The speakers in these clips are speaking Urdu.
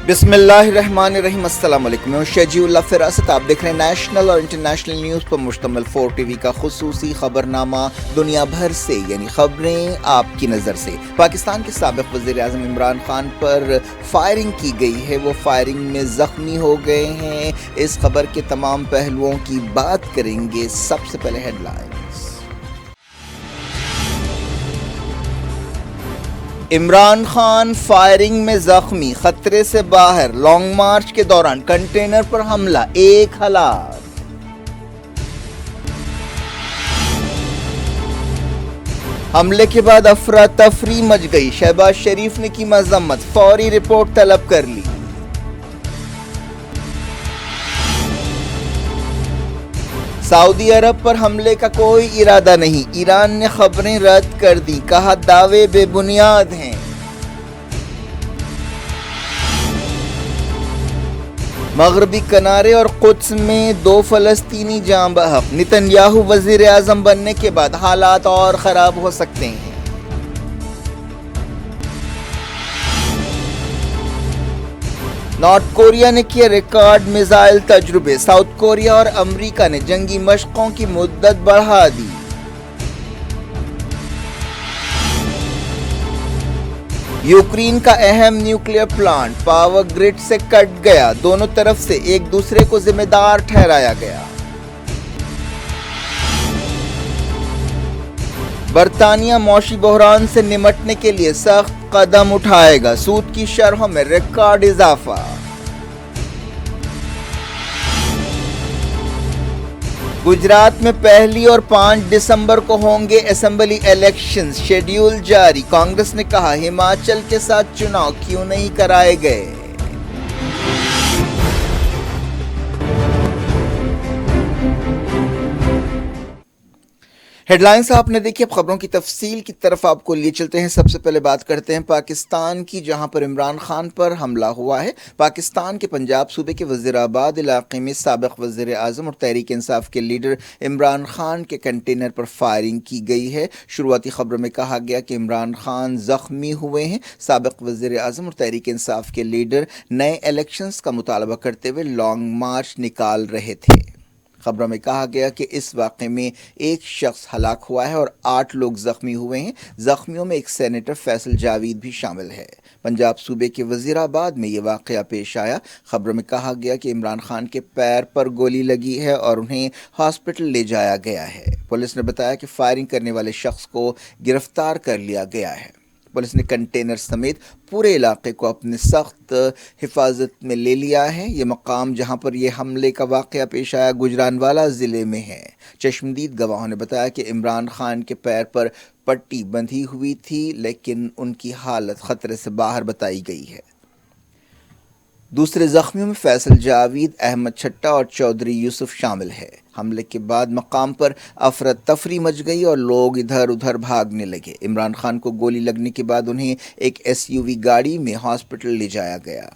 بسم اللہ الرحمن الرحیم۔ السلام علیکم، میں شجیع اللہ فراست۔ آپ دیکھ رہے ہیں نیشنل اور انٹرنیشنل نیوز پر مشتمل 4 ٹی وی کا خصوصی خبرنامہ دنیا بھر سے، یعنی خبریں آپ کی نظر سے۔ پاکستان کے سابق وزیر اعظم عمران خان پر فائرنگ کی گئی ہے، وہ فائرنگ میں زخمی ہو گئے ہیں۔ اس خبر کے تمام پہلوؤں کی بات کریں گے۔ سب سے پہلے headline. Imran Khan firing میں زخمی، خطرے سے باہر۔ لانگ مارچ کے دوران کنٹینر پر حملہ، 1 ہلاک۔ حملے کے بعد افراتفری مچ گئی، شہباز شریف نے کی مذمت، فوری رپورٹ طلب کر لی۔ سعودی عرب پر حملے کا کوئی ارادہ نہیں، ایران نے خبریں رد کر دی، کہا دعوے بے بنیاد ہیں۔ مغربی کنارے اور قدس میں 2 فلسطینی جاں بحق، نتن یاہو وزیر اعظم بننے کے بعد حالات اور خراب ہو سکتے ہیں۔ نارتھ کوریا نے کیا ریکارڈ میزائل تجربے، ساؤتھ کوریا اور امریکہ نے جنگی مشقوں کی مدت بڑھا دی۔ یوکرین کا اہم نیوکلیئر پلانٹ پاور گرڈ سے کٹ گیا، دونوں طرف سے ایک دوسرے کو ذمہ دار ٹھہرایا گیا۔ برطانیہ معاشی بحران سے نمٹنے کے لیے سخت قدم اٹھائے گا، سود کی شرحوں میں ریکارڈ اضافہ۔ گجرات میں 1 اور 5 دسمبر کو ہوں گے اسمبلی الیکشنز، شیڈیول جاری۔ کانگریس نے کہا ہماچل کے ساتھ چناؤ کیوں نہیں کرائے گئے۔ ہیڈ لائنز آپ نے دیکھی، اب خبروں کی تفصیل کی طرف آپ کو لیے چلتے ہیں۔ سب سے پہلے بات کرتے ہیں پاکستان کی، جہاں پر عمران خان پر حملہ ہوا ہے۔ پاکستان کے پنجاب صوبے کے وزیر آباد علاقے میں سابق وزیر اعظم اور تحریک انصاف کے لیڈر عمران خان کے کنٹینر پر فائرنگ کی گئی ہے۔ شروعاتی خبروں میں کہا گیا کہ عمران خان زخمی ہوئے ہیں۔ سابق وزیر اعظم اور تحریک انصاف کے لیڈر نئے الیکشنز کا مطالبہ کرتے ہوئے لانگ مارچ نکال رہے تھے۔ خبروں میں کہا گیا کہ اس واقعے میں 1 شخص ہلاک ہوا ہے اور 8 لوگ زخمی ہوئے ہیں۔ زخمیوں میں ایک سینیٹر فیصل جاوید بھی شامل ہے۔ پنجاب صوبے کے وزیر آباد میں یہ واقعہ پیش آیا۔ خبروں میں کہا گیا کہ عمران خان کے پیر پر گولی لگی ہے اور انہیں ہاسپٹل لے جایا گیا ہے۔ پولیس نے بتایا کہ فائرنگ کرنے والے شخص کو گرفتار کر لیا گیا ہے۔ پولیس نے کنٹینر سمیت پورے علاقے کو اپنے سخت حفاظت میں لے لیا ہے۔ یہ مقام جہاں پر یہ حملے کا واقعہ پیش آیا گجرانوالا ضلع میں ہے۔ چشمدید گواہوں نے بتایا کہ عمران خان کے پیر پر پٹی بندھی ہوئی تھی، لیکن ان کی حالت خطرے سے باہر بتائی گئی ہے۔ دوسرے زخمیوں میں فیصل جاوید، احمد چھٹا اور چودھری یوسف شامل ہے۔ حملے کے بعد مقام پر افراتفری مچ گئی اور لوگ ادھر ادھر بھاگنے لگے۔ عمران خان کو گولی لگنے کے بعد انہیں ایک SUV گاڑی میں ہاسپٹل لے جایا گیا۔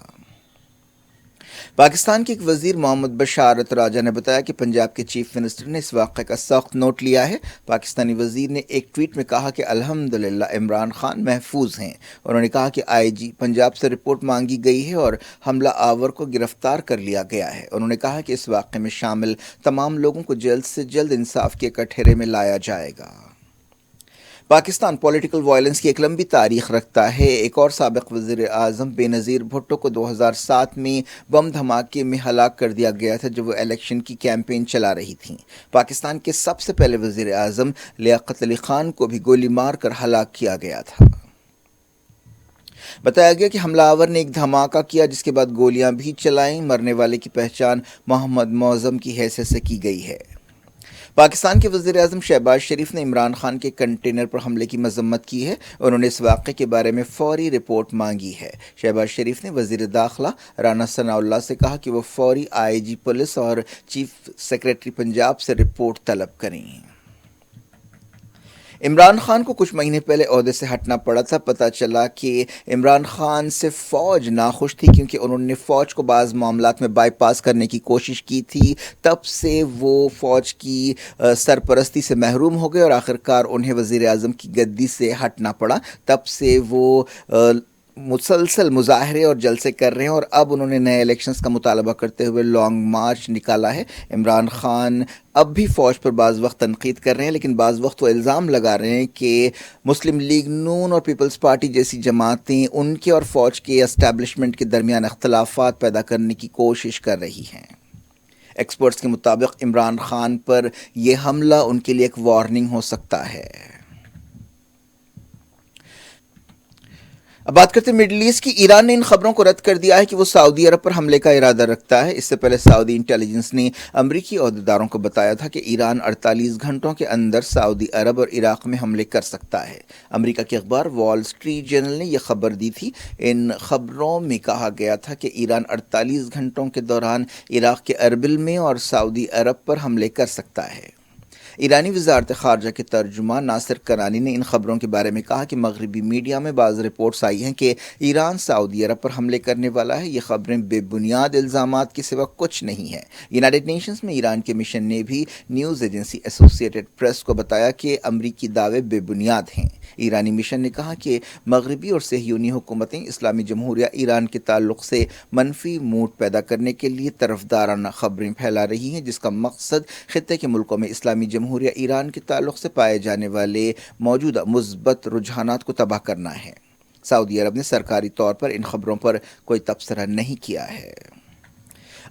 پاکستان کے ایک وزیر محمد بشارت راجہ نے بتایا کہ پنجاب کے چیف منسٹر نے اس واقعے کا سخت نوٹ لیا ہے۔ پاکستانی وزیر نے ایک ٹویٹ میں کہا کہ الحمدللہ عمران خان محفوظ ہیں۔ انہوں نے کہا کہ IG پنجاب سے رپورٹ مانگی گئی ہے اور حملہ آور کو گرفتار کر لیا گیا ہے۔ انہوں نے کہا کہ اس واقعے میں شامل تمام لوگوں کو جلد سے جلد انصاف کے کٹہرے میں لایا جائے گا۔ پاکستان پولیٹیکل وائلنس کی ایک لمبی تاریخ رکھتا ہے۔ ایک اور سابق وزیر اعظم بینظیر بھٹو کو 2007 میں بم دھماکے میں ہلاک کر دیا گیا تھا جب وہ الیکشن کی کیمپین چلا رہی تھیں۔ پاکستان کے سب سے پہلے وزیر اعظم لیاقت علی خان کو بھی گولی مار کر ہلاک کیا گیا تھا۔ بتایا گیا کہ حملہ آور نے ایک دھماکہ کیا جس کے بعد گولیاں بھی چلائیں۔ مرنے والے کی پہچان محمد معظم کی حیثیت سے کی گئی ہے۔ پاکستان کے وزیر اعظم شہباز شریف نے عمران خان کے کنٹینر پر حملے کی مذمت کی ہے۔ انہوں نے اس واقعے کے بارے میں فوری رپورٹ مانگی ہے۔ شہباز شریف نے وزیر داخلہ رانا ثناء اللہ سے کہا کہ وہ فوری IG پولیس اور چیف سیکریٹری پنجاب سے رپورٹ طلب کریں۔ عمران خان کو کچھ مہینے پہلے عہدے سے ہٹنا پڑا تھا۔ پتہ چلا کہ عمران خان سے فوج ناخوش تھی کیونکہ انہوں نے فوج کو بعض معاملات میں بائی پاس کرنے کی کوشش کی تھی۔ تب سے وہ فوج کی سرپرستی سے محروم ہو گئے اور آخرکار انہیں وزیر اعظم کی گدی سے ہٹنا پڑا۔ تب سے وہ مسلسل مظاہرے اور جلسے کر رہے ہیں، اور اب انہوں نے نئے الیکشنز کا مطالبہ کرتے ہوئے لانگ مارچ نکالا ہے۔ عمران خان اب بھی فوج پر بعض وقت تنقید کر رہے ہیں، لیکن بعض وقت وہ الزام لگا رہے ہیں کہ مسلم لیگ نون اور پیپلز پارٹی جیسی جماعتیں ان کے اور فوج کے اسٹیبلشمنٹ کے درمیان اختلافات پیدا کرنے کی کوشش کر رہی ہیں۔ ایکسپرٹس کے مطابق عمران خان پر یہ حملہ ان کے لیے ایک وارننگ ہو سکتا ہے۔ اب بات کرتے ہیں مڈل ایسٹ کی۔ ایران نے ان خبروں کو رد کر دیا ہے کہ وہ سعودی عرب پر حملے کا ارادہ رکھتا ہے۔ اس سے پہلے سعودی انٹیلیجنس نے امریکی عہدیداروں کو بتایا تھا کہ ایران 48 گھنٹوں کے اندر سعودی عرب اور عراق میں حملے کر سکتا ہے۔ امریکہ کے اخبار وال اسٹریٹ جرنل نے یہ خبر دی تھی۔ ان خبروں میں کہا گیا تھا کہ ایران 48 گھنٹوں کے دوران عراق کے اربل میں اور سعودی عرب پر حملے کر سکتا ہے۔ ایرانی وزارت خارجہ کے ترجمان ناصر کنانی نے ان خبروں کے بارے میں کہا کہ مغربی میڈیا میں بعض رپورٹس آئی ہیں کہ ایران سعودی عرب پر حملے کرنے والا ہے۔ یہ خبریں بے بنیاد الزامات کے سوا کچھ نہیں ہیں۔ یونائیٹڈ نیشنز میں ایران کے مشن نے بھی نیوز ایجنسی ایسوسیٹڈ پریس کو بتایا کہ امریکی دعوے بے بنیاد ہیں۔ ایرانی مشن نے کہا کہ مغربی اور صہیونی حکومتیں اسلامی جمہوریہ ایران کے تعلق سے منفی موڈ پیدا کرنے کے لیے طرفدارانہ خبریں پھیلا رہی ہیں، جس کا مقصد خطے کے ملکوں میں اسلامی جمہوریہ ایران کے تعلق سے پائے جانے والے موجودہ مثبت رجحانات کو تباہ کرنا ہے۔ سعودی عرب نے سرکاری طور پر ان خبروں پر کوئی تبصرہ نہیں کیا ہے۔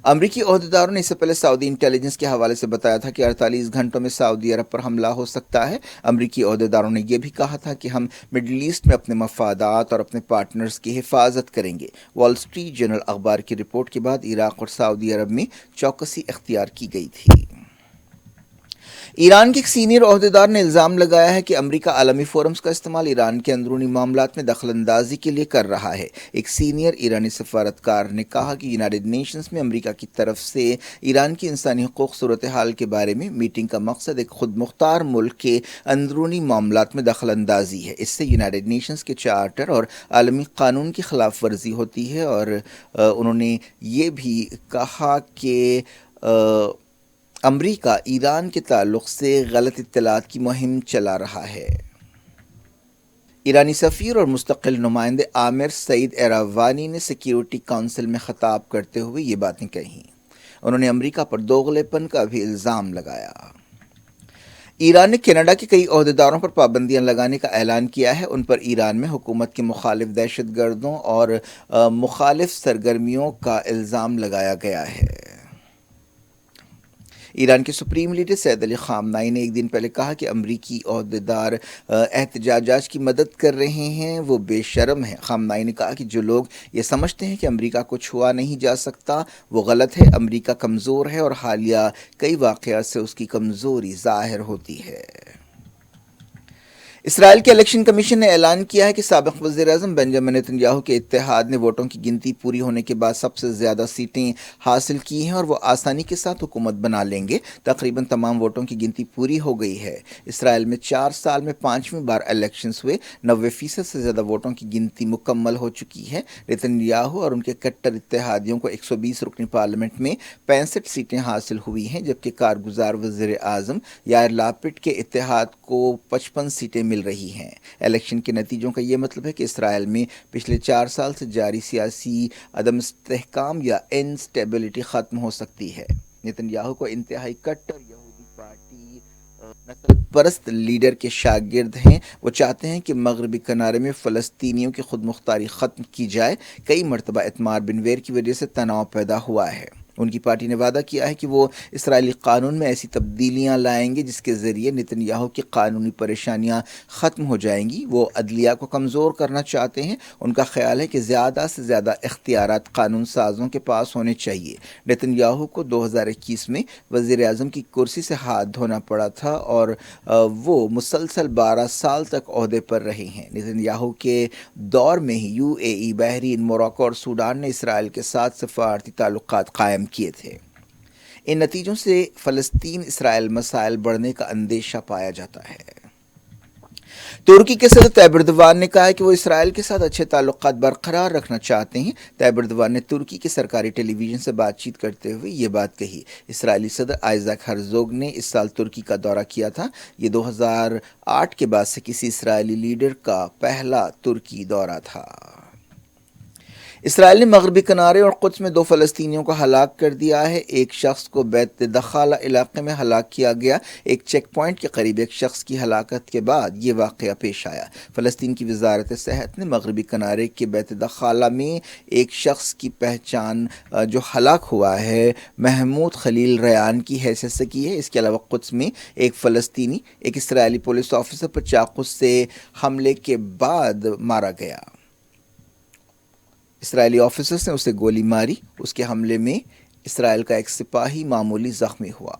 امریکی عہدیداروں نے اس سے پہلے سعودی انٹیلیجنس کے حوالے سے بتایا تھا کہ 48 گھنٹوں میں سعودی عرب پر حملہ ہو سکتا ہے۔ امریکی عہدیداروں نے یہ بھی کہا تھا کہ ہم مڈل ایسٹ میں اپنے مفادات اور اپنے پارٹنرز کی حفاظت کریں گے۔ وال اسٹریٹ جرنل اخبار کی رپورٹ کے بعد عراق اور سعودی عرب میں چوکسی اختیار کی گئی تھی۔ ایران کے ایک سینئر عہدیدار نے الزام لگایا ہے کہ امریکہ عالمی فورمز کا استعمال ایران کے اندرونی معاملات میں دخل اندازی کے لیے کر رہا ہے۔ ایک سینئر ایرانی سفارتکار نے کہا کہ یونائیٹڈ نیشنز میں امریکہ کی طرف سے ایران کی انسانی حقوق صورتحال کے بارے میں میٹنگ کا مقصد ایک خود مختار ملک کے اندرونی معاملات میں دخل اندازی ہے۔ اس سے یونائیٹڈ نیشنز کے چارٹر اور عالمی قانون کی خلاف ورزی ہوتی ہے، اور انہوں نے یہ بھی کہا کہ امریکہ ایران کے تعلق سے غلط اطلاعات کی مہم چلا رہا ہے۔ ایرانی سفیر اور مستقل نمائندے عامر سعید ایراوانی نے سیکیورٹی کونسل میں خطاب کرتے ہوئے یہ باتیں کہیں۔ انہوں نے امریکہ پر دوغلے پن کا بھی الزام لگایا۔ ایران نے کینیڈا کے کئی عہدیداروں پر پابندیاں لگانے کا اعلان کیا ہے۔ ان پر ایران میں حکومت کے مخالف دہشت گردوں اور مخالف سرگرمیوں کا الزام لگایا گیا ہے۔ ایران کے سپریم لیڈر سید علی خامنائی نے ایک دن پہلے کہا کہ امریکی عہدیدار احتجاجات کی مدد کر رہے ہیں وہ بے شرم ہیں۔ خامنائی نے کہا کہ جو لوگ یہ سمجھتے ہیں کہ امریکہ کو چھوا نہیں جا سکتا وہ غلط ہے۔ امریکہ کمزور ہے اور حالیہ کئی واقعات سے اس کی کمزوری ظاہر ہوتی ہے۔ اسرائیل کے الیکشن کمیشن نے اعلان کیا ہے کہ سابق وزیر اعظم بنجامن نیتن یاہو کے اتحاد نے ووٹوں کی گنتی پوری ہونے کے بعد سب سے زیادہ سیٹیں حاصل کی ہیں اور وہ آسانی کے ساتھ حکومت بنا لیں گے۔ تقریباً تمام ووٹوں کی گنتی پوری ہو گئی ہے۔ اسرائیل میں 4 سال میں 5ویں بار الیکشنز ہوئے۔ 90% سے زیادہ ووٹوں کی گنتی مکمل ہو چکی ہے۔ نیتن یاہو اور ان کے کٹر اتحادیوں کو 120 رکنی پارلیمنٹ میں 65 سیٹیں حاصل ہوئی ہیں، جبکہ کارگزار وزیر اعظم یائر لاپڈ کے اتحاد کو 55 سیٹیں مل رہی ہیں۔ الیکشن کے نتیجوں کا یہ مطلب ہے کہ اسرائیل میں پچھلے 4 سال سے جاری سیاسی عدم استحکام یا انسٹیبلٹی ختم ہو سکتی ہے۔ نیتن یاہو کو انتہائی کٹر یہودی پارٹی نسل پرست لیڈر کے شاگرد ہیں۔ وہ چاہتے ہیں کہ مغربی کنارے میں فلسطینیوں کی خود مختاری ختم کی جائے۔ کئی مرتبہ اتمار بن گویر کی وجہ سے تناؤ پیدا ہوا ہے۔ ان کی پارٹی نے وعدہ کیا ہے کہ وہ اسرائیلی قانون میں ایسی تبدیلیاں لائیں گے جس کے ذریعے نیتن یاہو کی قانونی پریشانیاں ختم ہو جائیں گی۔ وہ عدلیہ کو کمزور کرنا چاہتے ہیں۔ ان کا خیال ہے کہ زیادہ سے زیادہ اختیارات قانون سازوں کے پاس ہونے چاہیے۔ نیتن یاہو کو 2021 میں وزیر اعظم کی کرسی سے ہاتھ دھونا پڑا تھا اور وہ مسلسل 12 سال تک عہدے پر رہے ہیں۔ نیتن یاہو کے دور میں ہی UAE، بحرین، موراکو اور سوڈان نے اسرائیل کے ساتھ سفارتی تعلقات قائم کیے تھے۔ ان نتیجوں سے فلسطین اسرائیل مسائل بڑھنے کا اندیشہ پایا جاتا ہے۔ ترکی کے صدر طیب اردوان نے کہا ہے کہ وہ اسرائیل کے ساتھ اچھے تعلقات برقرار رکھنا چاہتے ہیں۔ طیب اردوان نے ترکی کے سرکاری ٹیلی ویژن سے بات چیت کرتے ہوئے یہ بات کہی۔ اسرائیلی صدر آئزیک ہرزوگ نے اس سال ترکی کا دورہ کیا تھا۔ یہ 2008 کے بعد سے کسی اسرائیلی لیڈر کا پہلا ترکی دورہ تھا۔ اسرائیل نے مغربی کنارے اور قدس میں 2 فلسطینیوں کو ہلاک کر دیا ہے۔ ایک شخص کو بیت دخالہ علاقے میں ہلاک کیا گیا۔ ایک چیک پوائنٹ کے قریب ایک شخص کی ہلاکت کے بعد یہ واقعہ پیش آیا۔ فلسطین کی وزارت صحت نے مغربی کنارے کے بیت دخالہ میں ایک شخص کی پہچان جو ہلاک ہوا ہے محمود خلیل ریان کی حیثیت سے کی ہے۔ اس کے علاوہ قدس میں ایک فلسطینی ایک اسرائیلی پولیس آفیسر پر چاقو سے حملے کے بعد مارا گیا۔ اسرائیلی آفیسرز نے اسے گولی ماری۔ اس کے حملے میں اسرائیل کا ایک سپاہی معمولی زخمی ہوا۔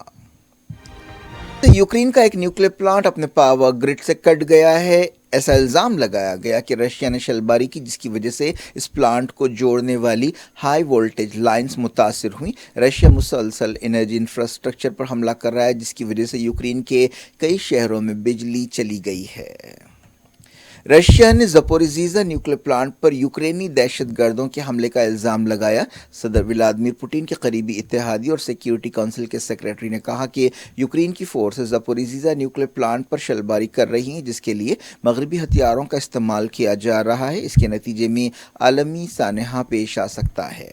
یوکرین کا ایک نیوکلیئر پلانٹ اپنے پاور گرڈ سے کٹ گیا ہے۔ ایسا الزام لگایا گیا کہ رشیا نے شلباری کی، جس کی وجہ سے اس پلانٹ کو جوڑنے والی ہائی وولٹیج لائنز متاثر ہوئیں۔ رشیا مسلسل انرجی انفراسٹرکچر پر حملہ کر رہا ہے، جس کی وجہ سے یوکرین کے کئی شہروں میں بجلی چلی گئی ہے۔ رشیا نے زپوریزیزا نیوکلیئر پلانٹ پر یوکرینی دہشت گردوں کے حملے کا الزام لگایا۔ صدر ولادیمیر پوٹین کے قریبی اتحادی اور سیکیورٹی کونسل کے سیکریٹری نے کہا کہ یوکرین کی فورسز زپوریزیزا نیوکلیئر پلانٹ پر شلباری کر رہی ہیں، جس کے لیے مغربی ہتھیاروں کا استعمال کیا جا رہا ہے۔ اس کے نتیجے میں عالمی سانحہ پیش آ سکتا ہے۔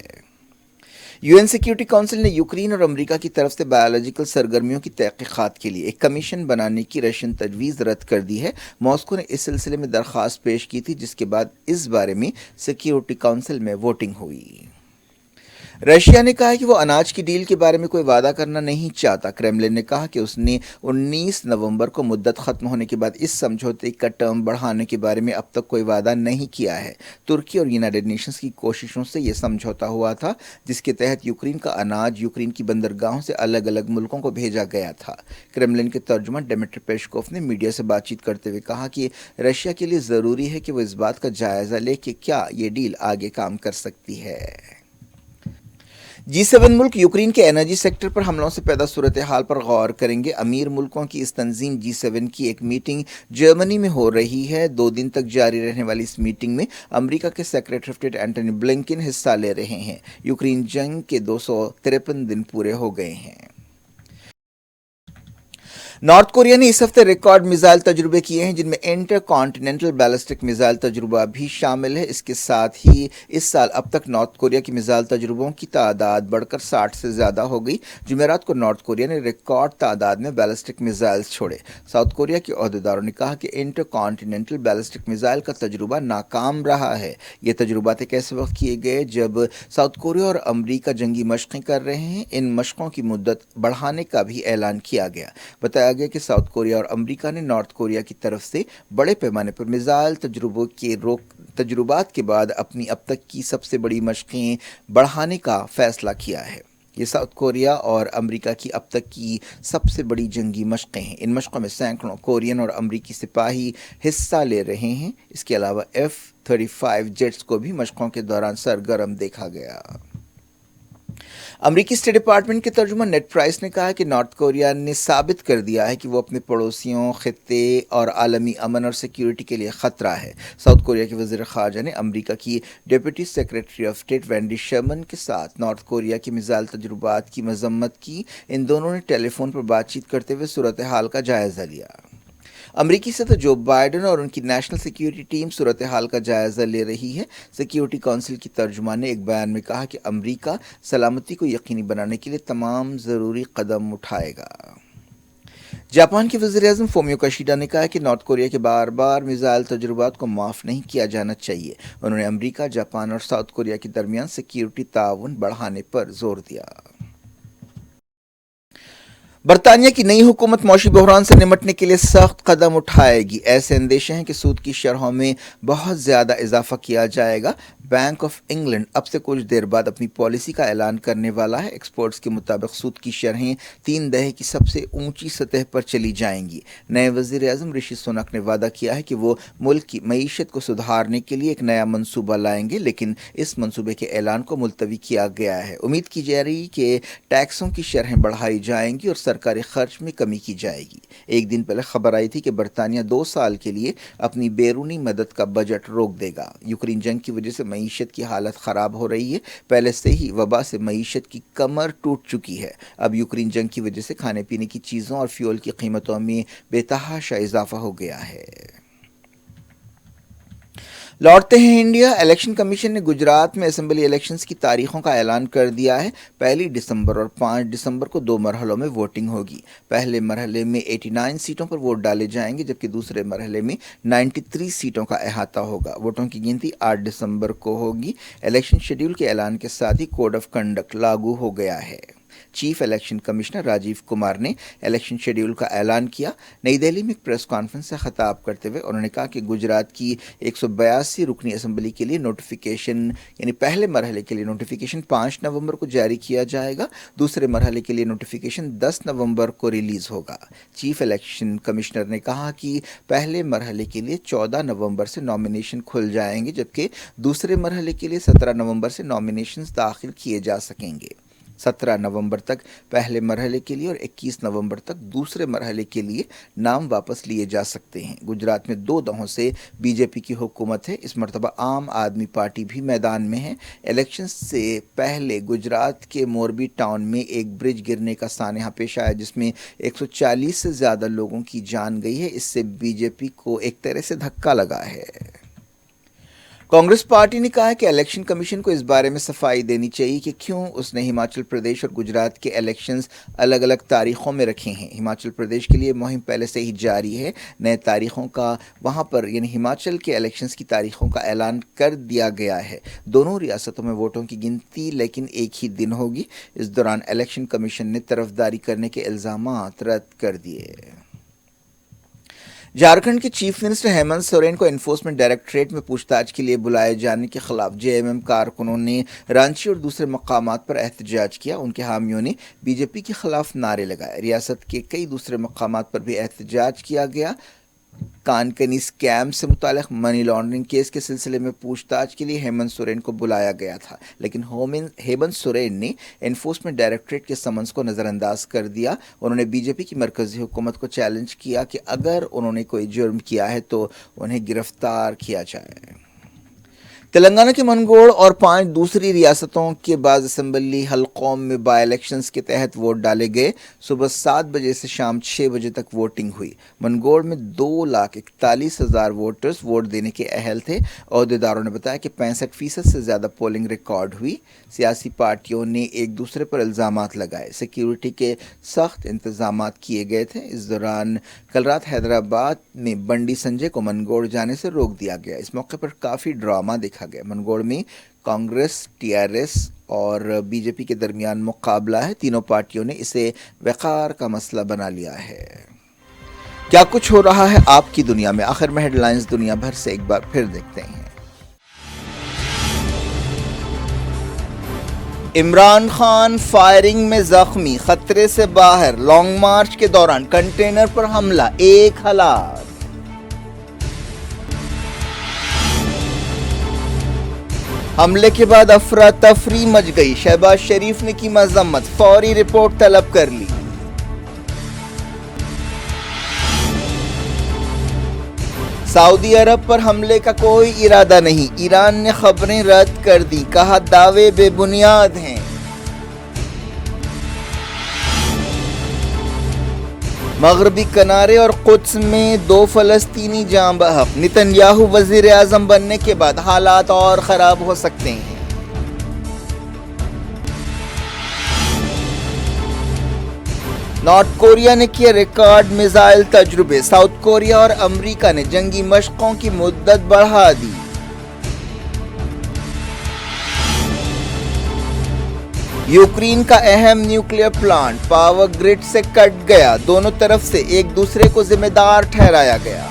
یو این سیکیورٹی کونسل نے یوکرین اور امریکہ کی طرف سے بایولوجیکل سرگرمیوں کی تحقیقات کے لیے ایک کمیشن بنانے کی رشین تجویز رد کر دی ہے۔ ماسکو نے اس سلسلے میں درخواست پیش کی تھی، جس کے بعد اس بارے میں سیکیورٹی کونسل میں ووٹنگ ہوئی۔ رشیا نے کہا کہ وہ اناج کی ڈیل کے بارے میں کوئی وعدہ کرنا نہیں چاہتا۔ کرملن نے کہا کہ اس نے 19 نومبر کو مدت ختم ہونے کے بعد اس سمجھوتے کا ٹرم بڑھانے کے بارے میں اب تک کوئی وعدہ نہیں کیا ہے۔ ترکی اور یونائیٹڈ نیشنز کی کوششوں سے یہ سمجھوتا ہوا تھا، جس کے تحت یوکرین کا اناج یوکرین کی بندرگاہوں سے الگ الگ ملکوں کو بھیجا گیا تھا۔ کرملن کے ترجمان ڈیمیٹری پیشکوف نے میڈیا سے بات چیت کرتے ہوئے کہا کہ رشیا کے لیے ضروری ہے کہ وہ اس بات کا جائزہ لے کہ کیا یہ ڈیل آگے کام کر سکتی ہے۔ G7 ملک یوکرین کے انرجی سیکٹر پر حملوں سے پیدا صورتحال پر غور کریں گے۔ امیر ملکوں کی اس تنظیم G7 کی ایک میٹنگ جرمنی میں ہو رہی ہے۔ 2 دن تک جاری رہنے والی اس میٹنگ میں امریکہ کے secretary of state Antony Blinken حصہ لے رہے ہیں۔ یوکرین جنگ کے 253 دن پورے ہو گئے ہیں۔ نارتھ کوریا نے اس ہفتے ریکارڈ میزائل تجربے کیے ہیں، جن میں انٹر کانٹیننٹل بیلسٹک میزائل تجربہ بھی شامل ہے۔ اس کے ساتھ ہی اس سال اب تک نارتھ کوریا کی میزائل تجربوں کی تعداد بڑھ کر 60 سے زیادہ ہو گئی۔ جمعرات کو نارتھ کوریا نے ریکارڈ تعداد میں بیلسٹک میزائلز چھوڑے۔ ساؤتھ کوریا کے عہدیداروں نے کہا کہ انٹر کانٹیننٹل بیلسٹک میزائل کا تجربہ ناکام رہا ہے۔ یہ تجربات ایک ایسے وقت کیے گئے جب ساؤتھ کوریا اور امریکہ جنگی مشقیں کر رہے ہیں۔ ان مشقوں کی مدت بڑھانے کا بھی اعلان کیا گیا۔ بتایا گیا کہ ساؤتھ کوریا اور امریکہ نے نارتھ کوریا کی طرف سے بڑے پیمانے پر میزائل تجربات کے بعد اپنی اب تک کی سب سے بڑی مشقیں بڑھانے کا فیصلہ کیا ہے۔ یہ ساؤتھ کوریا اور امریکہ کی اب تک کی سب سے بڑی جنگی مشقیں ہیں۔ ان مشقوں میں سینکڑوں کورین اور امریکی سپاہی حصہ لے رہے ہیں۔ اس کے علاوہ F-35 جیٹس کو بھی مشقوں کے دوران سرگرم دیکھا گیا۔ امریکی اسٹیٹ ڈپارٹمنٹ کے ترجمان نیڈ پرائس نے کہا کہ نارتھ کوریا نے ثابت کر دیا ہے کہ وہ اپنے پڑوسیوں، خطے اور عالمی امن اور سیکیورٹی کے لیے خطرہ ہے۔ ساؤتھ کوریا کے وزیر خارجہ نے امریکہ کی deputy secretary of state Wendy Sherman کے ساتھ نارتھ کوریا کے میزائل تجربات کی مذمت کی۔ ان دونوں نے ٹیلی فون پر بات چیت کرتے ہوئے صورتحال کا جائزہ لیا۔ امریکی صدر جو بائیڈن اور ان کی نیشنل سیکیورٹی ٹیم صورتحال کا جائزہ لے رہی ہے۔ سیکیورٹی کونسل کی ترجمان نے ایک بیان میں کہا کہ امریکہ سلامتی کو یقینی بنانے کے لیے تمام ضروری قدم اٹھائے گا۔ جاپان کے وزیر اعظم فومیو کشیڈا نے کہا کہ نارتھ کوریا کے بار بار میزائل تجربات کو معاف نہیں کیا جانا چاہیے۔ انہوں نے امریکہ، جاپان اور ساؤتھ کوریا کے درمیان سیکیورٹی تعاون بڑھانے پر زور دیا۔ برطانیہ کی نئی حکومت معاشی بحران سے نمٹنے کے لیے سخت قدم اٹھائے گی۔ ایسے اندیشے ہیں کہ سود کی شرحوں میں بہت زیادہ اضافہ کیا جائے گا۔ بینک آف انگلینڈ اب سے کچھ دیر بعد اپنی پالیسی کا اعلان کرنے والا ہے۔ ایکسپرٹس کے مطابق سود کی شرحیں 3 دہے کی سب سے اونچی سطح پر چلی جائیں گی۔ نئے وزیر اعظم رشی سونک نے وعدہ کیا ہے کہ وہ ملک کی معیشت کو سدھارنے کے لیے ایک نیا منصوبہ لائیں گے، لیکن اس منصوبے کے اعلان کو ملتوی کیا گیا ہے۔ امید کی جا رہی کہ ٹیکسوں کی شرحیں بڑھائی جائیں گی اور سرکاری خرچ میں کمی کی جائے گی۔ ایک دن پہلے خبر آئی تھی کہ برطانیہ 2 سال کے لیے اپنی بیرونی مدد کا بجٹ روک دے گا۔ یوکرین جنگ کی وجہ سے معیشت کی حالت خراب ہو رہی ہے۔ پہلے سے ہی وبا سے معیشت کی کمر ٹوٹ چکی ہے۔ اب یوکرین جنگ کی وجہ سے کھانے پینے کی چیزوں اور فیول کی قیمتوں میں بے تحاشا اضافہ ہو گیا ہے۔ لوٹتے ہیں انڈیا. الیکشن کمیشن نے گجرات میں اسمبلی الیکشنز کی تاریخوں کا اعلان کر دیا ہے. 1 دسمبر اور 5 دسمبر کو 2 مرحلوں میں ووٹنگ ہوگی. پہلے مرحلے میں 89 سیٹوں پر ووٹ ڈالے جائیں گے جبکہ دوسرے مرحلے میں 93 سیٹوں کا احاطہ ہوگا. ووٹوں کی گنتی 8 دسمبر کو ہوگی. الیکشن شیڈول کے اعلان کے ساتھ ہی کوڈ آف کنڈکٹ لاگو ہو گیا ہے. Chief election commissioner Rajiv Kumar نے الیکشن شیڈول کا اعلان کیا. نئی دہلی میں ایک پریس کانفرنس سے خطاب کرتے ہوئے انہوں نے کہا کہ گجرات کی 182 رکنی اسمبلی کے لیے نوٹیفیکیشن یعنی پہلے مرحلے کے لیے نوٹیفیکیشن 5 نومبر کو جاری کیا جائے گا. دوسرے مرحلے کے لیے نوٹیفیکیشن 10 نومبر کو ریلیز ہوگا. چیف الیکشن کمشنر نے کہا کہ پہلے مرحلے کے لیے 14 نومبر سے نامینیشن کھل جائیں گے جبکہ دوسرے مرحلے کے لیے 17 نومبر سے نامینیشنز داخل کیے جا سکیں گے. 17 نومبر تک پہلے مرحلے کے لیے اور 21 نومبر تک دوسرے مرحلے کے لیے نام واپس لیے جا سکتے ہیں. گجرات میں 2 دہوں سے بی جے پی کی حکومت ہے. اس مرتبہ عام آدمی پارٹی بھی میدان میں ہے. الیکشن سے پہلے گجرات کے موربی ٹاؤن میں ایک برج گرنے کا سانحہ پیش آیا جس میں 140 سے زیادہ لوگوں کی جان گئی ہے. اس سے بی جے پی کو ایک طرح سے دھکا لگا ہے. کانگریس پارٹی نے کہا ہے کہ الیکشن کمیشن کو اس بارے میں صفائی دینی چاہیے کہ کیوں اس نے ہماچل پردیش اور گجرات کے الیکشنز الگ الگ تاریخوں میں رکھے ہیں. ہماچل پردیش کے لیے مہم پہلے سے ہی جاری ہے. نئے تاریخوں کا وہاں پر یعنی ہماچل کے الیکشنز کی تاریخوں کا اعلان کر دیا گیا ہے. دونوں ریاستوں میں ووٹوں کی گنتی لیکن ایک ہی دن ہوگی. اس دوران الیکشن کمیشن نے طرفداری کرنے کے الزامات رد کر دیے. جھارکھنڈ کے چیف منسٹر ہیمنت سورین کو انفورسمنٹ ڈائریکٹوریٹ میں پوچھ تاچھ کے لیے بلائے جانے کے خلاف جے ایم ایم کارکنوں نے رانچی اور دوسرے مقامات پر احتجاج کیا. ان کے حامیوں نے بی جے پی کے خلاف نعرے لگائے. ریاست کے کئی دوسرے مقامات پر بھی احتجاج کیا گیا. کانکنی اسکیم سے متعلق منی لانڈرنگ کیس کے سلسلے میں پوچھ تاچھ کے لیے ہیمنت سورین کو بلایا گیا تھا لیکن ہیمنت سورین نے انفورسمنٹ ڈائریکٹوریٹ کے سمنس کو نظر انداز کر دیا. انہوں نے بی جے پی کی مرکزی حکومت کو چیلنج کیا کہ اگر انہوں نے کوئی جرم کیا ہے تو انہیں گرفتار کیا جائے. تلنگانہ کے منگوڑ اور 5 دوسری ریاستوں کے بعض اسمبلی حلقوں میں بائی الیکشنز کے تحت ووٹ ڈالے گئے. صبح 7 بجے سے شام 6 بجے تک ووٹنگ ہوئی. منگوڑ میں 2,41,000 ووٹرز ووٹ دینے کے اہل تھے. عہدیداروں نے بتایا کہ 65% سے زیادہ پولنگ ریکارڈ ہوئی. سیاسی پارٹیوں نے ایک دوسرے پر الزامات لگائے. سیکیورٹی کے سخت انتظامات کیے گئے تھے. اس دوران کل رات حیدرآباد میں بنڈی سنجے کو منگوڑ جانے سے روک دیا گیا. اس موقع پر کافی ڈرامہ دیکھا گیا. منگوڑ میں کانگریس، ٹی آر ایس اور بی جے پی کے درمیان مقابلہ ہے. تینوں پارٹیوں نے اسے وقار کا مسئلہ بنا لیا ہے. کیا کچھ ہو رہا ہے آپ کی دنیا میں؟ آخر میں ہیڈ لائنز دنیا بھر سے ایک بار پھر دیکھتے ہیں. عمران خان فائرنگ میں زخمی، خطرے سے باہر. لانگ مارچ کے دوران کنٹینر پر حملہ، 1 ہلاک. حملے کے بعد افراتفری مچ گئی. شہباز شریف نے کی مذمت، فوری رپورٹ طلب کر لی. سعودی عرب پر حملے کا کوئی ارادہ نہیں. ایران نے خبریں رد کر دی، کہا دعوے بے بنیاد ہیں. مغربی کنارے اور قدس میں 2 فلسطینی جاں بحق. نتن یاہو وزیر اعظم بننے کے بعد حالات اور خراب ہو سکتے ہیں. نارتھ کوریا نے کیا ریکارڈ میزائل تجربے. ساؤتھ کوریا اور امریکہ نے جنگی مشقوں کی مدت بڑھا دی. یوکرین کا اہم نیوکلیئر پلانٹ پاور گرڈ سے کٹ گیا. دونوں طرف سے ایک دوسرے کو ذمہ دار ٹھہرایا گیا.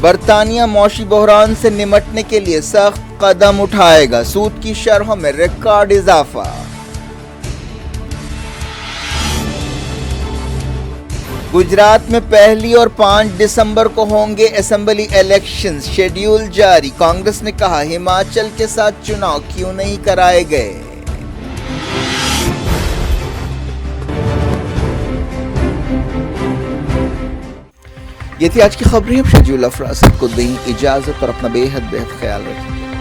برطانیہ معاشی بحران سے نمٹنے کے لیے سخت قدم اٹھائے گا. سود کی شرحوں میں ریکارڈ اضافہ. گجرات میں 1 اور 5 دسمبر کو ہوں گے اسمبلی الیکشنز. شیڈیول جاری. کانگریس نے کہا ہماچل کے ساتھ چناؤ کیوں نہیں کرائے گئے. یہ تھی آج کی خبریں. اب شیڈیول افراد کو دیں اجازت اور اپنا بے حد خیال رکھیں.